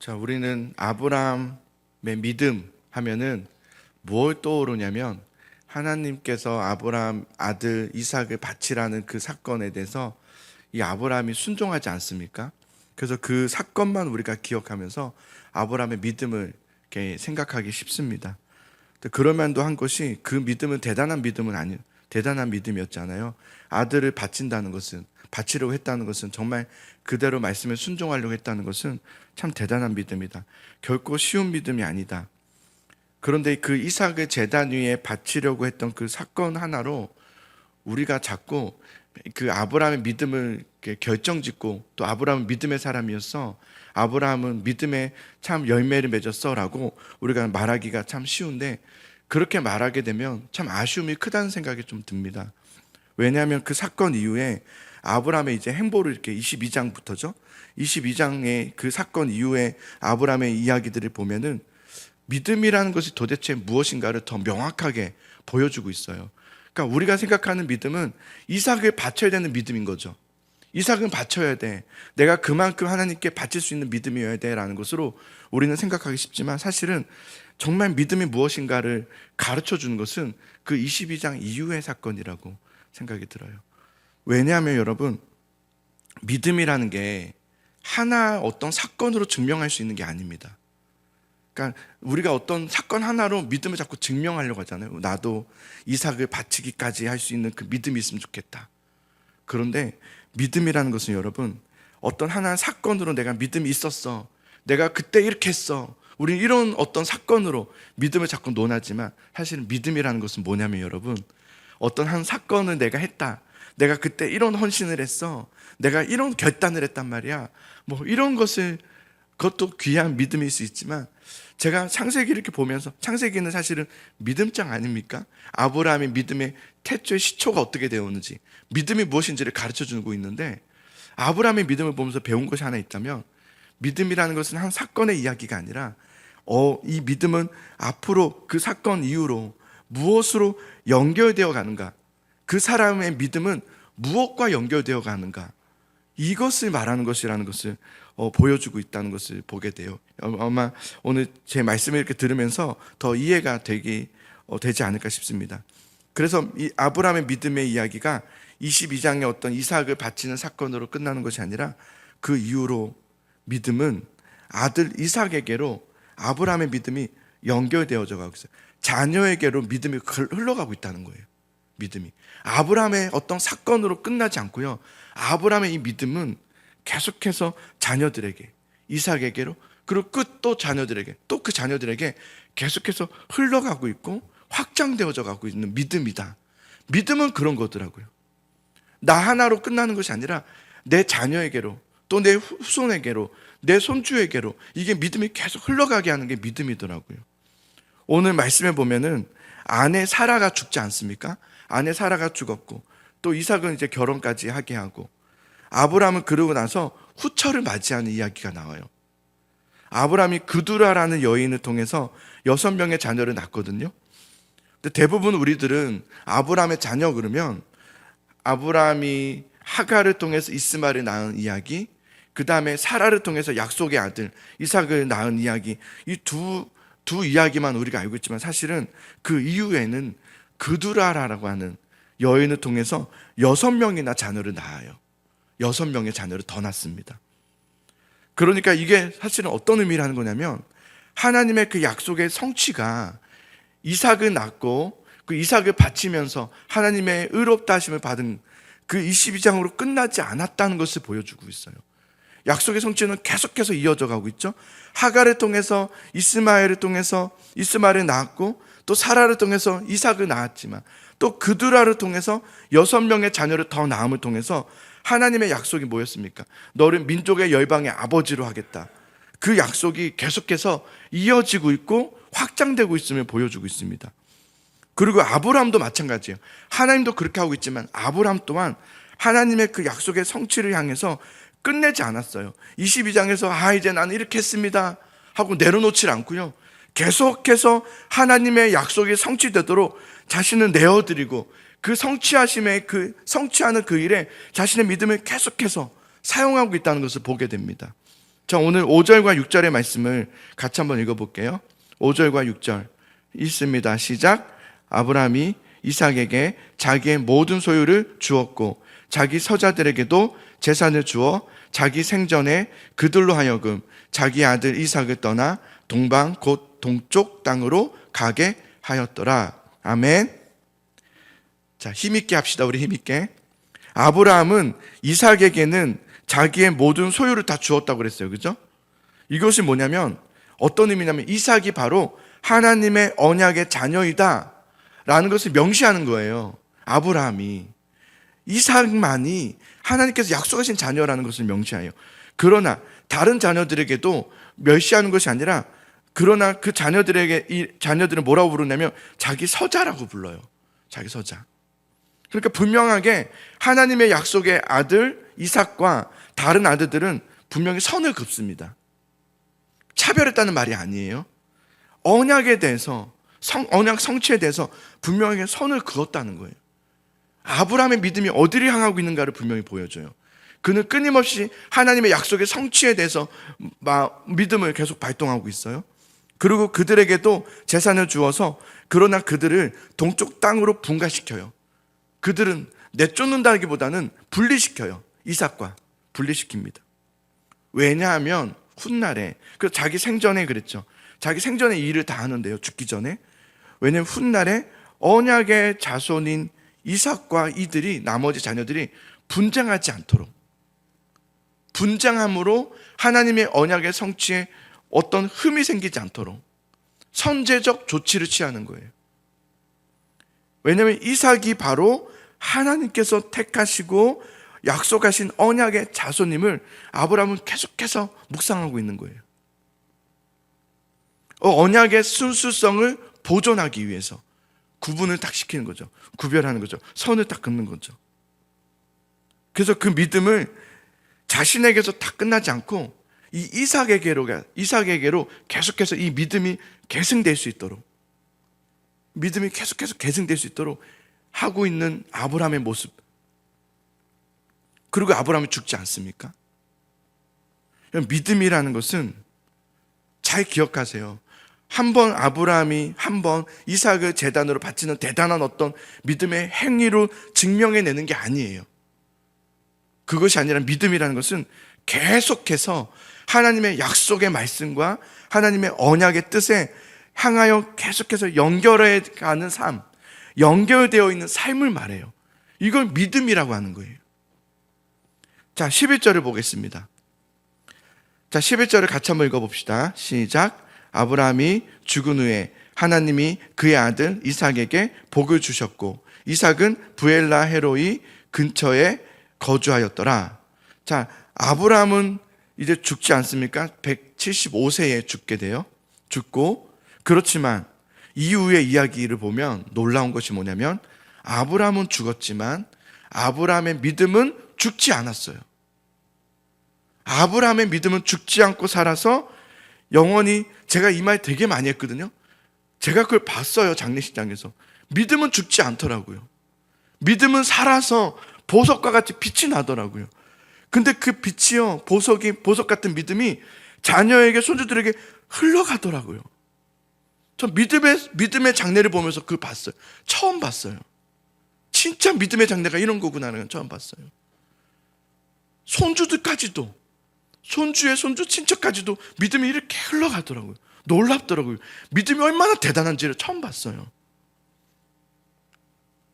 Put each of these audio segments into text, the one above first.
자, 우리는 아브라함의 믿음 하면은 뭘 떠오르냐면 하나님께서 아브라함 아들 이삭을 바치라는 그 사건에 대해서 이 아브라함이 순종하지 않습니까? 그래서 그 사건만 우리가 기억하면서 아브라함의 믿음을 이렇게 생각하기 쉽습니다. 그럴 만도 한 것이 그 믿음은 대단한 믿음은 아니에요. 대단한 믿음이었잖아요. 아들을 바치려고 했다는 것은 정말 그대로 말씀에 순종하려고 했다는 것은 참 대단한 믿음이다. 결코 쉬운 믿음이 아니다. 그런데 그 이삭을 제단 위에 바치려고 했던 그 사건 하나로 우리가 자꾸 그 아브라함의 믿음을 결정짓고, 또 아브라함은 믿음의 사람이었어, 아브라함은 믿음의 참 열매를 맺었어 라고 우리가 말하기가 참 쉬운데, 그렇게 말하게 되면 참 아쉬움이 크다는 생각이 좀 듭니다. 왜냐하면 그 사건 이후에 아브라함의 이제 행보를 이렇게 22장부터죠. 22장의 그 사건 이후에 아브라함의 이야기들을 보면은 믿음이라는 것이 도대체 무엇인가를 더 명확하게 보여주고 있어요. 그러니까 우리가 생각하는 믿음은 이삭을 바쳐야 되는 믿음인 거죠. 이삭은 바쳐야 돼. 내가 그만큼 하나님께 바칠 수 있는 믿음이어야 돼 라는 것으로 우리는 생각하기 쉽지만, 사실은 정말 믿음이 무엇인가를 가르쳐 주는 것은 그 22장 이후의 사건이라고 생각이 들어요. 왜냐하면 여러분, 믿음이라는 게 하나 어떤 사건으로 증명할 수 있는 게 아닙니다. 그러니까 우리가 어떤 사건 하나로 믿음을 자꾸 증명하려고 하잖아요. 나도 이삭을 바치기까지 할 수 있는 그 믿음이 있으면 좋겠다. 그런데 믿음이라는 것은 여러분, 어떤 하나의 사건으로 내가 믿음이 있었어, 내가 그때 이렇게 했어, 우리는 이런 어떤 사건으로 믿음을 자꾸 논하지만, 사실은 믿음이라는 것은 뭐냐면 여러분, 어떤 한 사건을 내가 했다, 내가 그때 이런 헌신을 했어, 내가 이런 결단을 했단 말이야, 뭐 이런 것을, 그것도 귀한 믿음일 수 있지만, 제가 창세기 이렇게 보면서, 창세기는 사실은 믿음장 아닙니까? 아브라함의 믿음의 태초의 시초가 어떻게 되었는지, 믿음이 무엇인지를 가르쳐주고 있는데, 아브라함의 믿음을 보면서 배운 것이 하나 있다면, 믿음이라는 것은 한 사건의 이야기가 아니라 이 믿음은 앞으로 그 사건 이후로 무엇으로 연결되어 가는가, 그 사람의 믿음은 무엇과 연결되어 가는가, 이것을 말하는 것이라는 것을 보여주고 있다는 것을 보게 돼요. 아마 오늘 제 말씀을 이렇게 들으면서 더 이해가 되지 않을까 싶습니다. 그래서 이 아브라함의 믿음의 이야기가 22장의 어떤 이삭을 바치는 사건으로 끝나는 것이 아니라, 그 이후로 믿음은 아들 이삭에게로 아브라함의 믿음이 연결되어져 가고 있어요. 자녀에게로 믿음이 흘러가고 있다는 거예요. 믿음이 아브라함의 어떤 사건으로 끝나지 않고요, 아브라함의 이 믿음은 계속해서 자녀들에게, 이삭에게로, 그리고 또 자녀들에게, 또 그 자녀들에게 계속해서 흘러가고 있고 확장되어져 가고 있는 믿음이다. 믿음은 그런 거더라고요. 나 하나로 끝나는 것이 아니라 내 자녀에게로, 또 내 후손에게로, 내 손주에게로, 이게 믿음이 계속 흘러가게 하는 게 믿음이더라고요. 오늘 말씀에 보면은 아내 사라가 죽지 않습니까? 아내 사라가 죽었고, 또 이삭은 이제 결혼까지 하게 하고, 아브라함은 그러고 나서 후처를 맞이하는 이야기가 나와요. 아브라함이 그두라라는 여인을 통해서 6명의 자녀를 낳거든요. 근데 대부분 우리들은 아브라함의 자녀 그러면 아브라함이 하갈을 통해서 이스마엘을 낳은 이야기, 그 다음에 사라를 통해서 약속의 아들 이삭을 낳은 이야기, 이 두 이야기만 우리가 알고 있지만, 사실은 그 이후에는 그두라라고 하는 여인을 통해서 6명이나 자녀를 낳아요. 6명의 자녀를 더 낳습니다. 그러니까 이게 사실은 어떤 의미라는 거냐면, 하나님의 그 약속의 성취가 이삭을 낳고 그 이삭을 바치면서 하나님의 의롭다 하심을 받은 그 22장으로 끝나지 않았다는 것을 보여주고 있어요. 약속의 성취는 계속해서 이어져 가고 있죠. 하갈을 통해서 이스마엘을 통해서 이스마엘을 낳았고, 또 사라를 통해서 이삭을 낳았지만, 또 그두라를 통해서 6명의 자녀를 더 낳음을 통해서 하나님의 약속이 뭐였습니까? 너를 민족의 열방의 아버지로 하겠다. 그 약속이 계속해서 이어지고 있고 확장되고 있음을 보여주고 있습니다. 그리고 아브라함도 마찬가지예요. 하나님도 그렇게 하고 있지만 아브라함 또한 하나님의 그 약속의 성취를 향해서 끝내지 않았어요. 22장에서 이제 나는 이렇게 했습니다 하고 내려놓지 않고요, 계속해서 하나님의 약속이 성취되도록 자신을 내어드리고, 그 성취하심의 성취하는 그 일에 자신의 믿음을 계속해서 사용하고 있다는 것을 보게 됩니다. 자, 오늘 5절과 6절의 말씀을 같이 한번 읽어볼게요. 5절과 6절 읽습니다. 시작. 아브라함이 이삭에게 자기의 모든 소유를 주었고 자기 서자들에게도 재산을 주어 자기 생전에 그들로 하여금 자기 아들 이삭을 떠나 동방 곧 동쪽 땅으로 가게 하였더라. 아멘. 자, 힘있게 합시다. 우리 힘있게. 아브라함은 이삭에게는 자기의 모든 소유를 다 주었다고 그랬어요. 그죠? 이것이 뭐냐면 어떤 의미냐면 이삭이 바로 하나님의 언약의 자녀이다 라는 것을 명시하는 거예요. 아브라함이 이삭만이 하나님께서 약속하신 자녀라는 것을 명시해요. 그러나 다른 자녀들에게도 멸시하는 것이 아니라 그러나 그 자녀들에게 이 자녀들은 뭐라고 부르냐면 자기 서자라고 불러요. 자기 서자. 그러니까 분명하게 하나님의 약속의 아들 이삭과 다른 아들들은 분명히 선을 긋습니다. 차별했다는 말이 아니에요. 언약에 대해서 언약 성취에 대해서 분명하게 선을 그었다는 거예요. 아브라함의 믿음이 어디를 향하고 있는가를 분명히 보여줘요. 그는 끊임없이 하나님의 약속의 성취에 대해서 믿음을 계속 발동하고 있어요. 그리고 그들에게도 재산을 주어서 그러나 그들을 동쪽 땅으로 분가시켜요. 그들은 내쫓는다기보다는 분리시켜요. 이삭과 분리시킵니다. 왜냐하면 훗날에 자기 생전에 그랬죠. 자기 생전에 이 일을 다 하는데요. 죽기 전에. 왜냐하면 훗날에 언약의 자손인 이삭과 이들이 나머지 자녀들이 분쟁하지 않도록, 분쟁함으로 하나님의 언약의 성취에 어떤 흠이 생기지 않도록 선제적 조치를 취하는 거예요. 왜냐하면 이삭이 바로 하나님께서 택하시고 약속하신 언약의 자손임을 아브라함은 계속해서 묵상하고 있는 거예요. 언약의 순수성을 보존하기 위해서 구분을 딱 시키는 거죠. 구별하는 거죠. 선을 딱 긋는 거죠. 그래서 그 믿음을 자신에게서 다 끝나지 않고 이 이삭에게로 계속해서 이 믿음이 계승될 수 있도록, 믿음이 계속해서 계승될 수 있도록 하고 있는 아브라함의 모습. 그리고 아브라함이 죽지 않습니까? 믿음이라는 것은 잘 기억하세요. 아브라함이 한 번 이삭을 제단으로 바치는 대단한 어떤 믿음의 행위로 증명해내는 게 아니에요. 그것이 아니라 믿음이라는 것은 계속해서 하나님의 약속의 말씀과 하나님의 언약의 뜻에 향하여 계속해서 연결해가는 삶, 연결되어 있는 삶을 말해요. 이걸 믿음이라고 하는 거예요. 자, 11절을 보겠습니다. 자, 11절을 같이 한번 읽어봅시다. 시작. 아브라함이 죽은 후에 하나님이 그의 아들 이삭에게 복을 주셨고 이삭은 부엘라 헤로이 근처에 거주하였더라. 자, 아브라함은 이제 죽지 않습니까? 175세에 죽게 돼요. 죽고, 그렇지만 이후의 이야기를 보면 놀라운 것이 뭐냐면 아브라함은 죽었지만 아브라함의 믿음은 죽지 않았어요. 아브라함의 믿음은 죽지 않고 살아서 영원히, 제가 이 말 되게 많이 했거든요. 제가 그걸 봤어요. 장례식장에서. 믿음은 죽지 않더라고요. 믿음은 살아서 보석과 같이 빛이 나더라고요. 근데 그 빛이요, 보석 같은 믿음이 자녀에게, 손주들에게 흘러가더라고요. 저 믿음의 장례를 보면서 그걸 봤어요. 처음 봤어요. 진짜 믿음의 장례가 이런 거구나는 걸 처음 봤어요. 손주들까지도, 손주의 손주 친척까지도 믿음이 이렇게 흘러가더라고요. 놀랍더라고요. 믿음이 얼마나 대단한지를 처음 봤어요.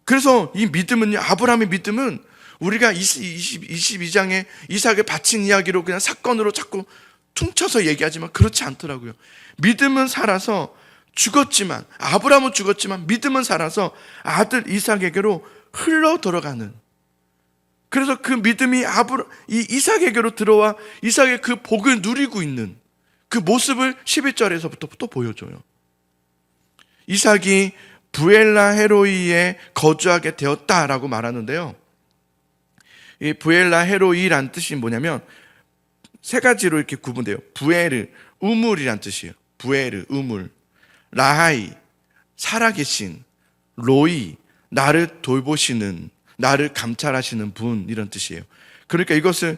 그래서 이 믿음은요, 아브라함의 믿음은 우리가 22장에 이삭을 바친 이야기로 그냥 사건으로 자꾸 퉁쳐서 얘기하지만 그렇지 않더라고요. 믿음은 살아서 죽었지만, 아브라함은 죽었지만 믿음은 살아서 아들 이삭에게로 흘러 들어가는, 그래서 그 믿음이 이 이삭에게로 들어와 이삭의 그 복을 누리고 있는 그 모습을 11절에서부터 또 보여줘요. 이삭이 부엘라 헤로이에 거주하게 되었다라고 말하는데요. 이 부엘라 헤로이란 뜻이 뭐냐면 세 가지로 이렇게 구분돼요. 부에르, 우물이란 뜻이에요. 부에르, 우물. 라하이, 살아계신. 로이, 나를 돌보시는, 나를 감찰하시는 분, 이런 뜻이에요. 그러니까 이것을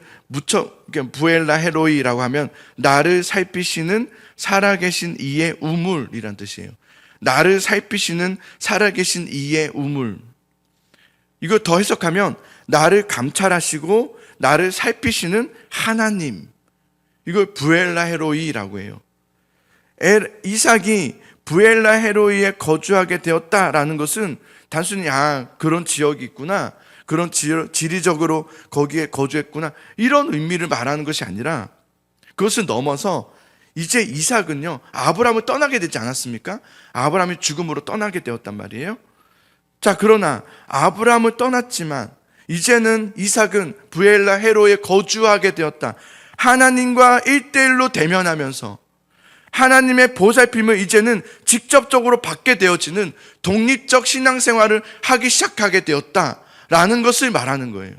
부엘라 헤로이라고 하면 나를 살피시는 살아계신 이의 우물이란 뜻이에요. 나를 살피시는 살아계신 이의 우물. 이거 더 해석하면 나를 감찰하시고 나를 살피시는 하나님. 이걸 부엘라 헤로이라고 해요. 이삭이 부엘라 헤로이에 거주하게 되었다라는 것은 단순히 그런 지역이 있구나, 그런 지리적으로 거기에 거주했구나, 이런 의미를 말하는 것이 아니라 그것을 넘어서 이제 이삭은요 아브라함을 떠나게 되지 않았습니까? 아브라함이 죽음으로 떠나게 되었단 말이에요. 자, 그러나 아브라함을 떠났지만 이제는 이삭은 부엘라 헤로에 거주하게 되었다. 하나님과 1대1로 대면하면서 하나님의 보살핌을 이제는 직접적으로 받게 되어지는 독립적 신앙생활을 하기 시작하게 되었다라는 것을 말하는 거예요.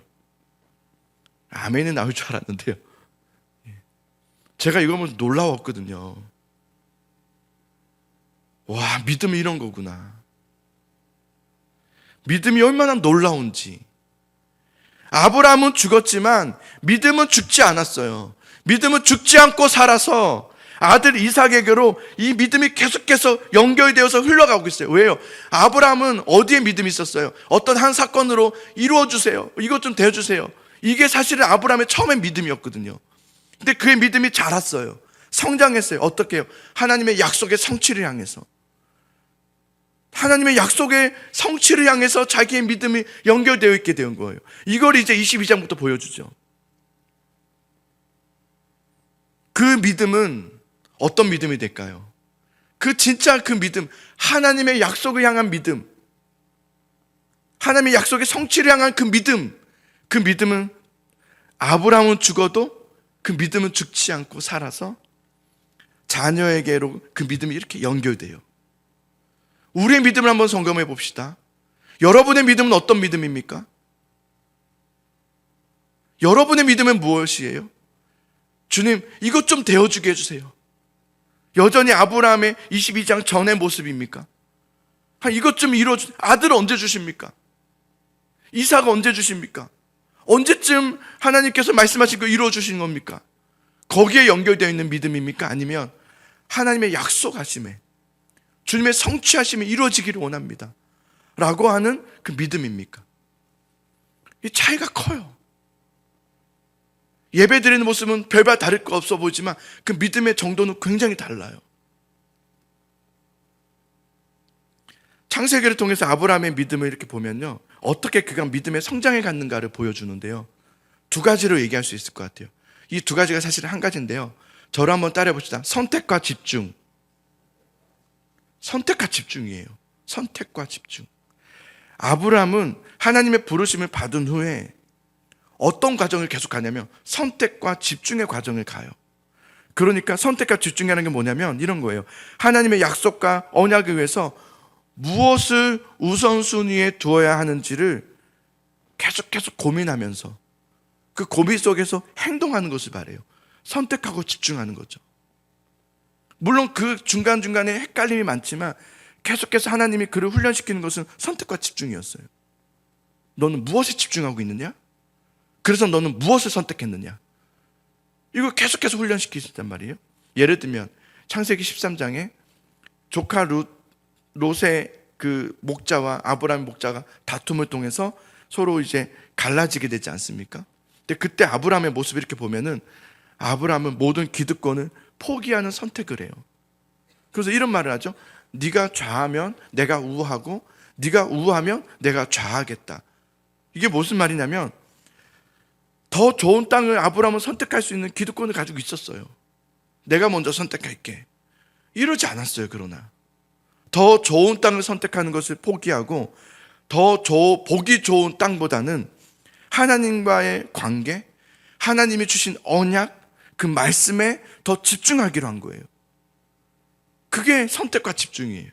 아멘이 나올 줄 알았는데요, 제가 이거 보면서 놀라웠거든요. 와, 믿음이 이런 거구나. 믿음이 얼마나 놀라운지. 아브라함은 죽었지만 믿음은 죽지 않았어요. 믿음은 죽지 않고 살아서 아들 이삭에게로 이 믿음이 계속해서 연결되어서 흘러가고 있어요. 왜요? 아브라함은 어디에 믿음이 있었어요? 어떤 한 사건으로 이루어주세요, 이것 좀 대주세요, 이게 사실은 아브라함의 처음의 믿음이었거든요. 근데 그의 믿음이 자랐어요. 성장했어요. 어떻게 해요? 하나님의 약속의 성취를 향해서. 하나님의 약속의 성취를 향해서 자기의 믿음이 연결되어 있게 된 거예요. 이걸 이제 22장부터 보여주죠. 그 믿음은 어떤 믿음이 될까요? 진짜 그 믿음, 하나님의 약속을 향한 믿음, 하나님의 약속의 성취를 향한 그 믿음은 아브라함은 죽어도 그 믿음은 죽지 않고 살아서 자녀에게로 그 믿음이 이렇게 연결돼요. 우리의 믿음을 한번 점검해 봅시다. 여러분의 믿음은 어떤 믿음입니까? 여러분의 믿음은 무엇이에요? 주님, 이것 좀 되어주게 해주세요. 여전히 아브라함의 22장 전의 모습입니까? 이것 좀 이루어주, 아들 언제 주십니까? 이삭 언제 주십니까? 언제쯤 하나님께서 말씀하신 거 이루어주신 겁니까? 거기에 연결되어 있는 믿음입니까? 아니면 하나님의 약속하심에, 주님의 성취하심이 이루어지기를 원합니다 라고 하는 그 믿음입니까? 이 차이가 커요. 예배 드리는 모습은 별반 다를 거 없어 보이지만 그 믿음의 정도는 굉장히 달라요. 창세기를 통해서 아브라함의 믿음을 이렇게 보면요, 어떻게 그가 믿음의 성장해 갔는가를 보여주는데요, 두 가지로 얘기할 수 있을 것 같아요. 이 두 가지가 사실 한 가지인데요, 저를 한번 따라해 봅시다. 선택과 집중. 선택과 집중이에요. 선택과 집중. 아브라함은 하나님의 부르심을 받은 후에 어떤 과정을 계속 가냐면 선택과 집중의 과정을 가요. 그러니까 선택과 집중이라는 게 뭐냐면 이런 거예요. 하나님의 약속과 언약을 위해서 무엇을 우선순위에 두어야 하는지를 계속 고민하면서 그 고민 속에서 행동하는 것을 바래요. 선택하고 집중하는 거죠. 물론 그 중간중간에 헷갈림이 많지만 계속해서 하나님이 그를 훈련시키는 것은 선택과 집중이었어요. 너는 무엇에 집중하고 있느냐? 그래서 너는 무엇을 선택했느냐? 이거 계속해서 훈련시키셨단 말이에요. 예를 들면 창세기 13장에 조카 롯의 그 목자와 아브라함의 목자가 다툼을 통해서 서로 이제 갈라지게 되지 않습니까? 근데 그때 아브라함의 모습을 이렇게 보면은 아브라함은 모든 기득권을 포기하는 선택을 해요. 그래서 이런 말을 하죠. 네가 좌하면 내가 우하고 네가 우하면 내가 좌하겠다. 이게 무슨 말이냐면 더 좋은 땅을 아브라함은 선택할 수 있는 기득권을 가지고 있었어요. 내가 먼저 선택할게. 이러지 않았어요. 그러나 더 좋은 땅을 선택하는 것을 포기하고 보기 좋은 땅보다는 하나님과의 관계, 하나님이 주신 언약, 그 말씀에 더 집중하기로 한 거예요. 그게 선택과 집중이에요.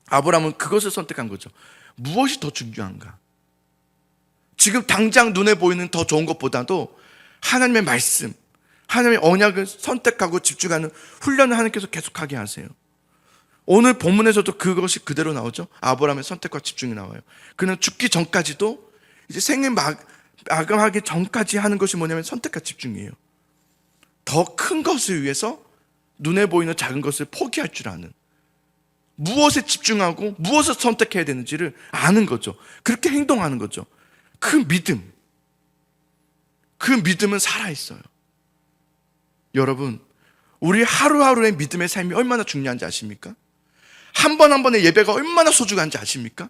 아브라함은 그것을 선택한 거죠. 무엇이 더 중요한가? 지금 당장 눈에 보이는 더 좋은 것보다도 하나님의 말씀, 하나님의 언약을 선택하고 집중하는 훈련을 하나님께서 계속하게 하세요. 오늘 본문에서도 그것이 그대로 나오죠. 아브라함의 선택과 집중이 나와요. 그는 죽기 전까지도 이제 생을 마감하기 전까지 하는 것이 뭐냐면 선택과 집중이에요. 더 큰 것을 위해서 눈에 보이는 작은 것을 포기할 줄 아는, 무엇에 집중하고 무엇을 선택해야 되는지를 아는 거죠. 그렇게 행동하는 거죠. 그 믿음은 살아있어요. 여러분, 우리 하루하루의 믿음의 삶이 얼마나 중요한지 아십니까? 한 번 한 번의 예배가 얼마나 소중한지 아십니까?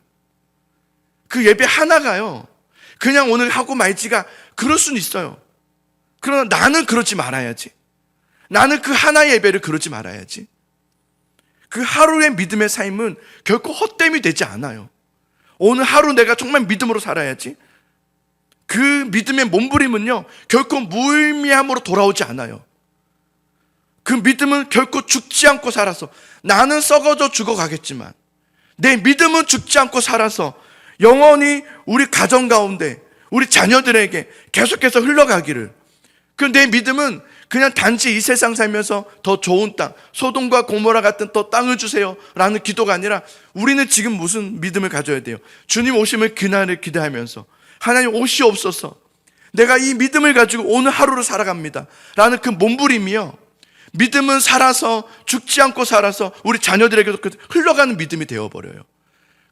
그 예배 하나가요, 그냥 오늘 하고 말지가 그럴 수는 있어요. 그러나 나는 그러지 말아야지. 나는 그 하나의 예배를 그러지 말아야지. 그 하루의 믿음의 삶은 결코 헛됨이 되지 않아요. 오늘 하루 내가 정말 믿음으로 살아야지. 그 믿음의 몸부림은요, 결코 무의미함으로 돌아오지 않아요. 그 믿음은 결코 죽지 않고 살아서, 나는 썩어져 죽어가겠지만 내 믿음은 죽지 않고 살아서 영원히 우리 가정 가운데 우리 자녀들에게 계속해서 흘러가기를. 그 내 믿음은 그냥 단지 이 세상 살면서 더 좋은 땅, 소돔과 고모라 같은 또 땅을 주세요 라는 기도가 아니라, 우리는 지금 무슨 믿음을 가져야 돼요? 주님 오심을 그날을 기대하면서, 하나님 오시옵소서, 내가 이 믿음을 가지고 오늘 하루를 살아갑니다 라는 그 몸부림이요, 믿음은 살아서, 죽지 않고 살아서 우리 자녀들에게도 흘러가는 믿음이 되어버려요.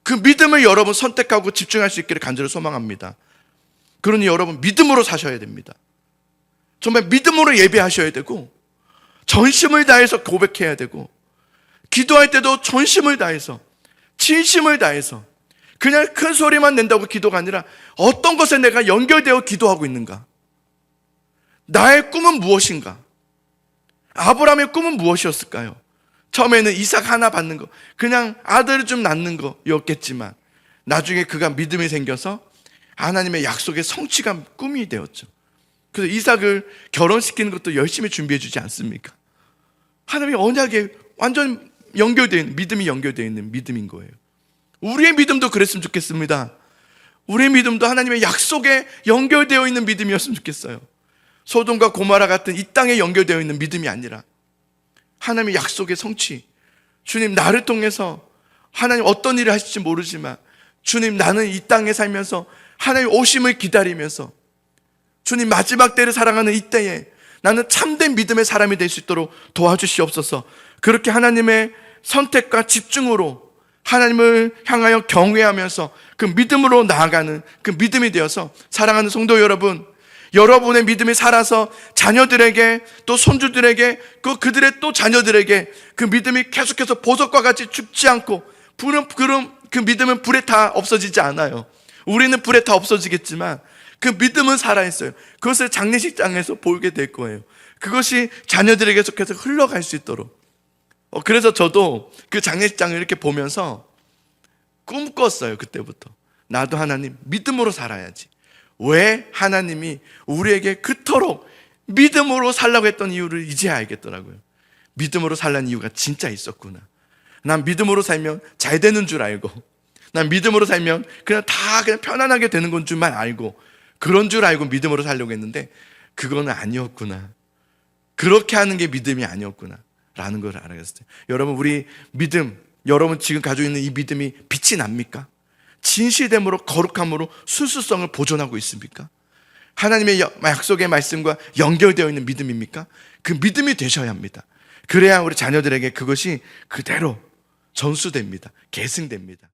그 믿음을 여러분 선택하고 집중할 수 있기를 간절히 소망합니다. 그러니 여러분, 믿음으로 사셔야 됩니다. 정말 믿음으로 예배하셔야 되고, 전심을 다해서 고백해야 되고, 기도할 때도 전심을 다해서, 진심을 다해서, 그냥 큰 소리만 낸다고 기도가 아니라 어떤 것에 내가 연결되어 기도하고 있는가? 나의 꿈은 무엇인가? 아브라함의 꿈은 무엇이었을까요? 처음에는 이삭 하나 받는 거, 그냥 아들을 좀 낳는 거였겠지만 나중에 그가 믿음이 생겨서 하나님의 약속의 성취가 꿈이 되었죠. 그래서 이삭을 결혼시키는 것도 열심히 준비해 주지 않습니까? 하나님의 언약에 완전 연결되어 있는, 믿음이 연결되어 있는 믿음인 거예요. 우리의 믿음도 그랬으면 좋겠습니다. 우리의 믿음도 하나님의 약속에 연결되어 있는 믿음이었으면 좋겠어요. 소돔과 고모라 같은 이 땅에 연결되어 있는 믿음이 아니라 하나님의 약속의 성취, 주님 나를 통해서 하나님 어떤 일을 하실지 모르지만 주님 나는 이 땅에 살면서 하나님 오심을 기다리면서 주님 마지막 때를 살아가는 이때에 나는 참된 믿음의 사람이 될 수 있도록 도와주시옵소서. 그렇게 하나님의 선택과 집중으로 하나님을 향하여 경외하면서 그 믿음으로 나아가는 그 믿음이 되어서, 사랑하는 성도 여러분, 여러분의 믿음이 살아서 자녀들에게, 또 손주들에게, 그들의 또 자녀들에게 그 믿음이 계속해서 보석과 같이 죽지 않고, 그 믿음은 불에 다 없어지지 않아요. 우리는 불에 다 없어지겠지만 그 믿음은 살아있어요. 그것을 장례식장에서 보게 될 거예요. 그것이 자녀들에게 계속해서 흘러갈 수 있도록. 그래서 저도 그 장례식장을 이렇게 보면서 꿈꿨어요. 그때부터 나도 하나님 믿음으로 살아야지. 왜 하나님이 우리에게 그토록 믿음으로 살라고 했던 이유를 이제야 알겠더라고요. 믿음으로 살라는 이유가 진짜 있었구나. 난 믿음으로 살면 잘 되는 줄 알고, 난 믿음으로 살면 그냥 편안하게 되는 건 줄만 알고, 그런 줄 알고 믿음으로 살려고 했는데 그거는 아니었구나. 그렇게 하는 게 믿음이 아니었구나 라는 걸 알았어요. 여러분, 우리 믿음, 여러분 지금 가지고 있는 이 믿음이 빛이 납니까? 진실됨으로, 거룩함으로 순수성을 보존하고 있습니까? 하나님의 약속의 말씀과 연결되어 있는 믿음입니까? 그 믿음이 되셔야 합니다. 그래야 우리 자녀들에게 그것이 그대로 전수됩니다. 계승됩니다.